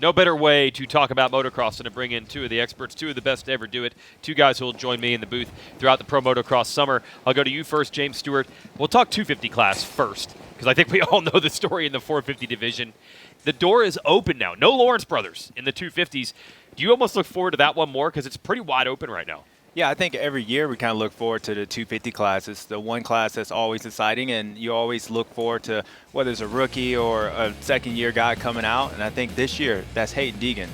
No better way to talk about motocross than to bring in two of the experts, two of the best to ever do it, two guys who will join me in the booth throughout the Pro Motocross summer. I'll go to you first, James Stewart. We'll talk 250 class first, because I think we all know the story in the 450 division. The door is open now. No Lawrence brothers in the 250s. Do you almost look forward to that one more? Because it's pretty wide open right now. Yeah, I think every year we kind of look forward to the 250 class. It's the one class that's always exciting, and you always look forward to whether it's a rookie or a second-year guy coming out. And I think this year, that's Haiden Deegan.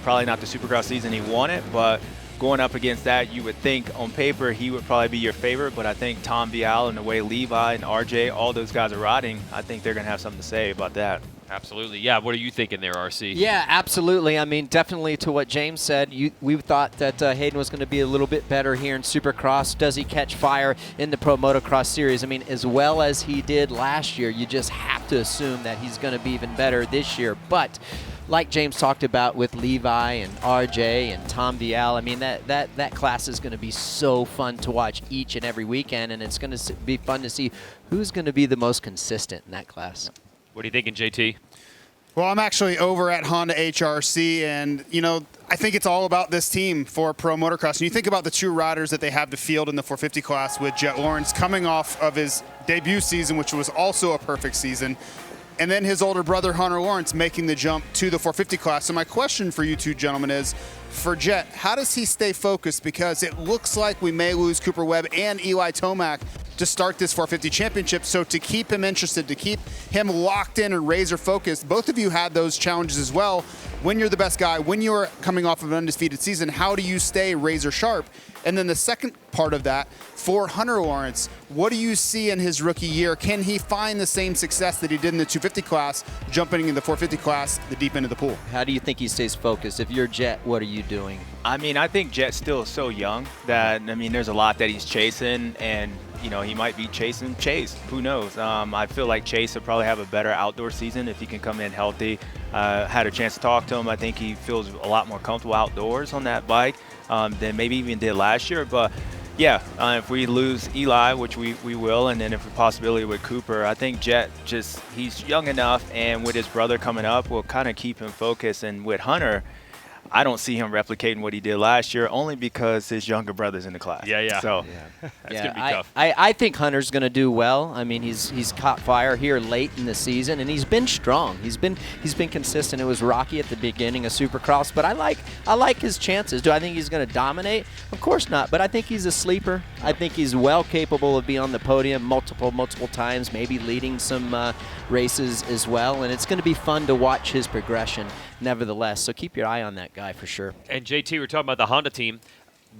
Probably not the Supercross season he wanted, but going up against that, you would think on paper he would probably be your favorite. But I think Tom Vial and the way Levi and RJ, all those guys are riding, I think they're going to have something to say about that. Absolutely. Yeah, what are you thinking there, RC? Yeah, absolutely. I mean, definitely to what James said, we thought that Haiden was going to be a little bit better here in Supercross. Does he catch fire in the Pro Motocross Series? I mean, as well as he did last year, you just have to assume that he's going to be even better this year. But like James talked about with Levi and RJ and Tom Vial, I mean, that class is going to be so fun to watch each and every weekend, and it's going to be fun to see who's going to be the most consistent in that class. What are you thinking, JT? Well, I'm actually over at Honda HRC, and, you know, I think it's all about this team for Pro Motocross. And you think about the two riders that they have to field in the 450 class with Jett Lawrence coming off of his debut season, which was also a perfect season, and then his older brother, Hunter Lawrence, making the jump to the 450 class. So my question for you two gentlemen is, for Jett, how does he stay focused? Because it looks like we may lose Cooper Webb and Eli Tomac to start this 450 championship. So to keep him interested, to keep him locked in and razor focused, both of you had those challenges as well. When you're the best guy, when you're coming off of an undefeated season, how do you stay razor sharp? And then the second part of that, for Hunter Lawrence, what do you see in his rookie year? Can he find the same success that he did in the 250 class, jumping in the 450 class, the deep end of the pool? How do you think he stays focused? If you're Jett, what are you doing? I mean, I think Jett's still so young that, I mean, there's a lot that he's chasing, and, you know, he might be chasing Chase. Who knows? I feel like Chase will probably have a better outdoor season if he can come in healthy. Had a chance to talk to him. I think he feels a lot more comfortable outdoors on that bike than maybe even did last year. But, yeah, if we lose Eli, which we will, and then if a possibility with Cooper, I think Jett he's young enough, and with his brother coming up, will kind of keep him focused. And with Hunter, I don't see him replicating what he did last year, only because his younger brother's in the class. Yeah. So That's going to be tough. I think Hunter's going to do well. I mean, he's caught fire here late in the season, and he's been strong. He's been consistent. It was rocky at the beginning of Supercross, but I like his chances. Do I think he's going to dominate? Of course not, but I think he's a sleeper. I think he's well capable of being on the podium multiple times, maybe leading some races as well, and it's going to be fun to watch his progression nevertheless. So keep your eye on that guy for sure. And JT, we're talking about the Honda team.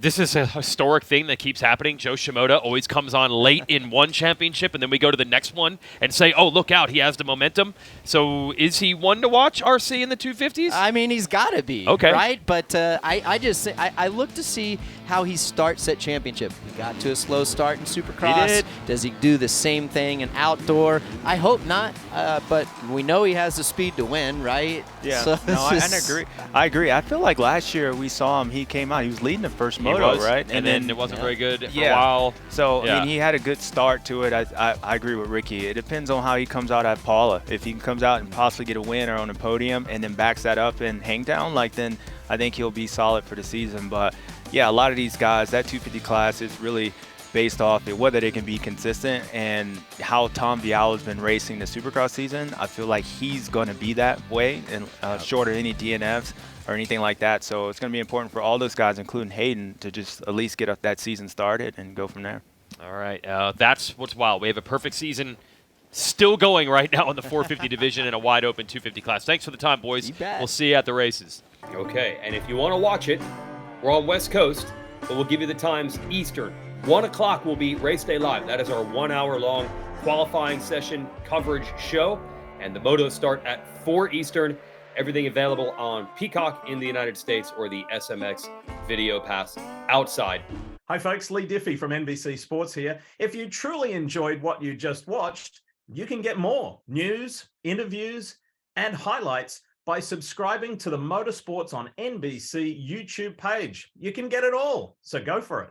This is a historic thing that keeps happening. Joe Shimoda always comes on late in one championship, and then we go to the next one and say, oh, look out, he has the momentum. So is he one to watch, RC, in the 250s? I mean, he's got to be, okay, right? But I look to see how he starts at championship. He got to a slow start in Supercross. He did. Does he do the same thing in outdoor? I hope not, but we know he has the speed to win, right? Yeah, so no, I agree. I feel like last year we saw him, he came out, he was leading the first moto, right? And then it wasn't very good for a while. So, I mean, he had a good start to it. I agree with Ricky. It depends on how he comes out at Paula. If he comes out and possibly get a win or on a podium and then backs that up in Hangtown, then I think he'll be solid for the season. But, yeah, a lot of these guys, that 250 class is really based off of whether they can be consistent and how Tom Vial has been racing the Supercross season. I feel like he's going to be that way, and short of any DNFs or anything like that. So it's going to be important for all those guys, including Haiden, to just at least get that season started and go from there. All right. That's what's wild. We have a perfect season still going right now in the 450 division and a wide open 250 class. Thanks for the time, boys. You bet. We'll see you at the races. Okay, and if you want to watch it, we're on West Coast, but we'll give you the times Eastern. 1 o'clock will be Race Day Live. That is our 1 hour long qualifying session coverage show. And the motos start at 4 Eastern. Everything available on Peacock in the United States or the SMX Video Pass outside. Hi folks, Lee Diffie from NBC Sports here. If you truly enjoyed what you just watched, you can get more news, interviews, and highlights by subscribing to the Motorsports on NBC YouTube page. You can get it all, so go for it.